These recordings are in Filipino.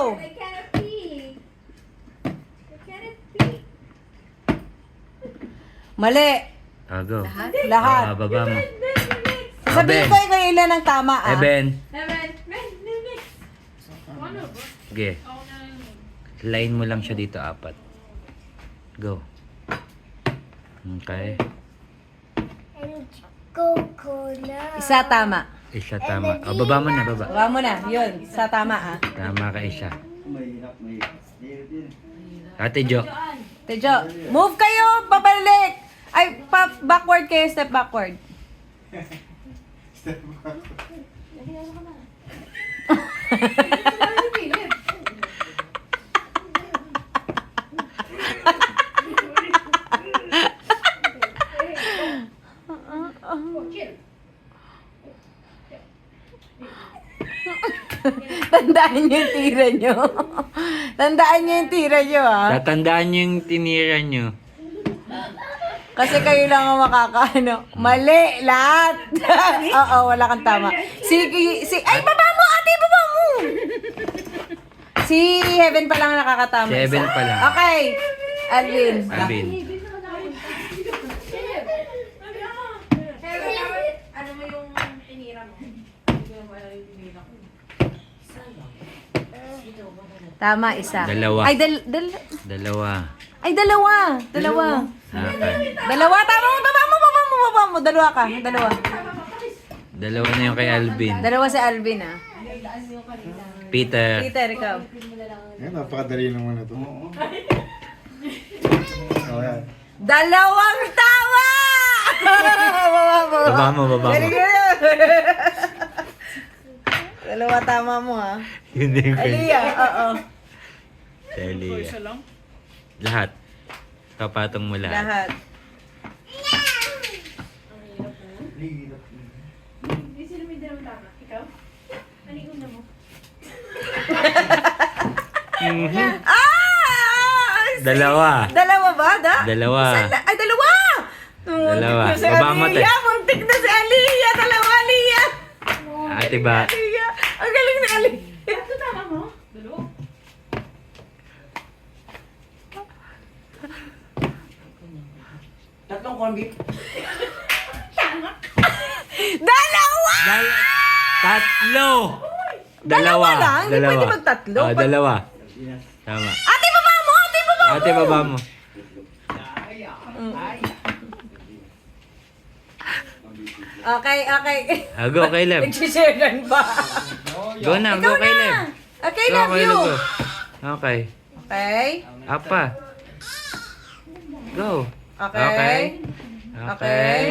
Go! I cannot pee. I cannot pee. Mali. Go. Lahat. Baba mo. Sabihin ko kung ilan ang tama ah. Ben. Next. Sige. Line mo lang siya dito, 4. Go. Okay. Coconut. Isa tama. Isa tama. Baba mo na, baba. Baba mo na. Yun. Isa tama ah. Tama ka isa. Ate Jo. Tejo, move kayo. Babalik. Ay, backward kayo. Step backward. Tandaan niyo yung tira niyo. Tandaan niyo yung tira niyo ah. Tatandaan niyo yung tinira niyo. Kasi kayo lang ang makakaano. Mali, lahat. Oo, wala kang tama. Ay, baba mo, ate, baba mo. Si Heaven pa lang nakakatama. Si Heaven pa lang. Okay, Alvin. Alvin. Ano mo yung tinira mo? Tama, isa. Dalawa. Ay, Dalawa. Ay, dalawa. Dalawa. Okay. Dalawa, tama mo, baba mo, baba mo, baba mo. Dalawa ka, dalawa. Dalawa na yung kay Alvin. Dalawa si Alvin ah. Peter. Peter, ikaw. Yan, napakadali naman ito. Ayan. Dalawang tama! Baba mo. Baba mo, baba mo. Very good. Dalawa tama mo ha. Yun din kay Aliyah, oo. Aliyah. Lahat. Kapatong mo lahat. Lahat. Hindi sila may dalawang tama. Ikaw? Ano yung una mo? Dalawa. Dalawa ba? Dalawa. Ay, dalawa! Dalawa. Muntik na si Baba mo, te. Aliyah, muntik na si Aliyah. Dalawa, Aliyah. Ate ba? Aliyah. Ang galing ni Aliyah. Ito tama mo? Dalawa. Tatlong corn beef. Dalawa! Tatlo! Dalawa lang? Hindi pwede magtatlo. Dalawa. Tama. Ate, baba mo! Ate, baba mo! Ate, baba mo. Okay, okay. Go, Caleb. Nagsisharean ba? Go na, go, Ikaw Caleb. na! Okay, Go, love you! Caleb, go. Okay. Okay? Apa. Go. Okay. Okay.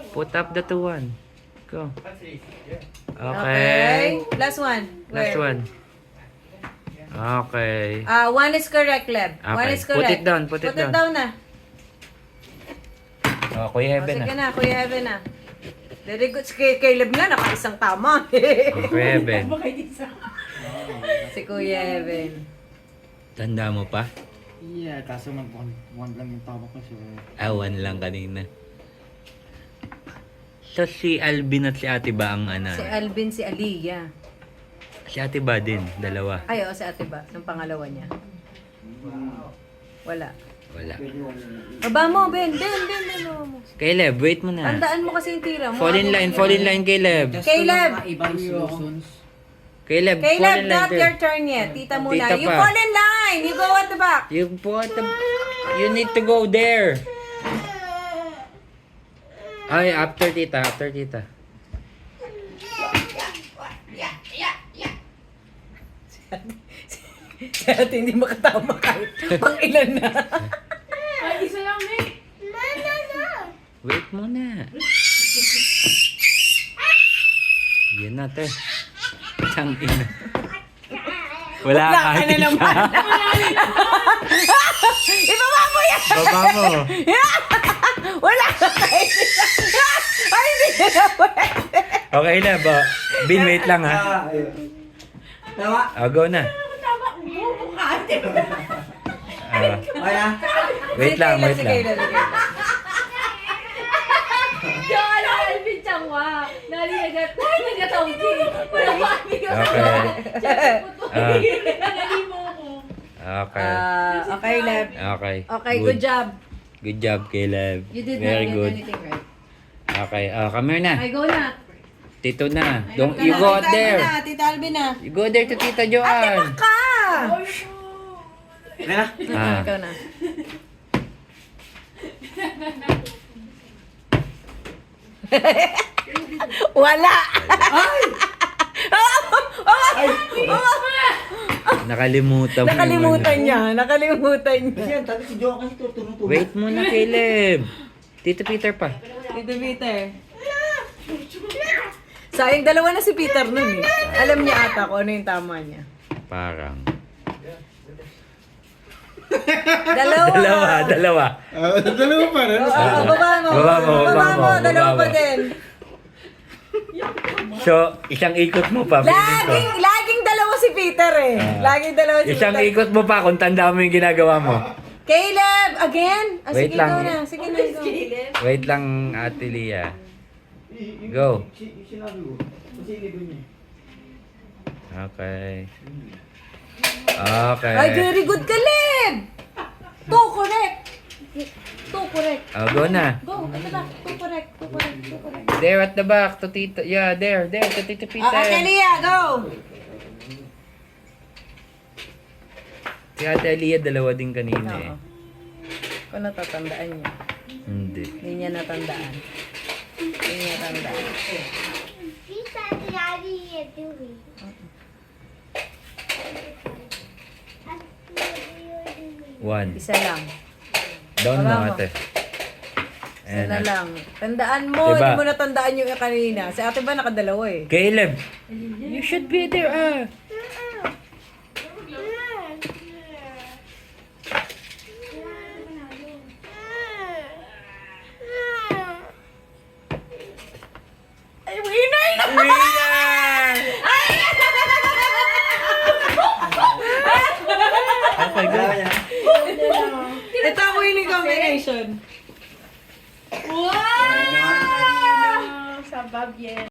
Put up the 2-1. Go. Okay. Okay. Last one. Last Where? one. Okay. One is correct, Leb. One Okay. is correct. Put it down, put it down. down na. Kuya O, Heaven sige na. na, Kuya Heaven na. Very good. Si Caleb nga, nakaisang tama. Kuya Heaven. Si Kuya Heaven. Tanda mo pa? Yeah, kaso one lang yung tama ko. So, 1 lang kanina. So si Alvin at si Ate ba ang ano? Si Alvin, si Aliyah. Si Ate ba din? Dalawa. Ay, oo, si Ate ba? Nung pangalawa niya. Wala. Wala. Baba mo, Ben. Ben, baba mo. Caleb, wait mo na. Tandaan mo kasi yung tira mo. Fall in line, Caleb. Caleb! Ibang solutions. Caleb, fall Caleb, in line. not your turn yet. Tita muna. Tita You pa. fall in line. You go at the back. You need to go there. Ay, after tita. Si Ate hindi makatama kahit pang ilan na. Ay, isa lang eh. Wait muna. Yan na, te. Tang ina. Wala Wala ka na isa. naman. Ibaba mo yan! Baba mo. Wala ka kahit isa. Ay, hindi na pwede. Okay na ba? Bin, wait lang ha. Tawa. Go na. Tama, bubo ka. Kaya. Wait lang. Si Caleb. Diyan, Alvin Changwa. Nali nagatawin. Wala pa. Okay. Pinali mo ako. Okay. Okay, Leb. Okay. Okay, good job. Good job, Caleb. You did Very not good. get anything right. Okay. Come here na. Okay, go na. Tito na. Don't you go out Tita Alvin there. na, Tita Alvin na. You go there to Tita Joanne. Ka! Ah. Ikaw na. Wala! Nakalimutan mo. Nakalimutan niya. Nakalimutan niya. Kasi yan, tati si Joe kasi tutulong-tulong. Wait muna, Caleb. Tito Peter pa. Tito Peter. Sayang dalawa na si Peter nun eh. Alam niya ata kung ano yung tama niya. Parang. Dalawa. Dalawa. Dalawa pa rin. Baba mo. Baba mo. Dalawa Baba pa mo. din. So, isang ikot mo pa. feeling ko. Laging dalawa si Peter eh. Laging dalawa si Isang Peter. ikot mo pa kung tanda mo yung ginagawa mo. Caleb! Again? Wait sige, lang. go na. Sige na, go. Wait lang, Ate Lia. Go. Sinabi ko. Kasi iligo niya. Okay. Okay. Ay, very good, Caleb! Two correct. Two correct. Go na. Go, ito na. Two correct. Two correct. Two correct. There at the back to Tito. Yeah, there to Tito Peter. Ate Lia, go! Si Ate Lia, dalawa din kanina eh. Oo. Kung natatandaan niya. Hindi. Hindi niya natandaan. Hindi niya natandaan. Tita, Daddy, you're doing. One. Isa lang. Down mo, Wala mo. ate. Isa Ayan na na. lang. Tandaan mo, Diba? hindi mo natandaan yung kanina. Si ate ba nakadalawa eh. Caleb, you should be there, ah. Ay, winner na! Winner! Okay, go. Ito ang winning combination. Wow! Sa Babyen.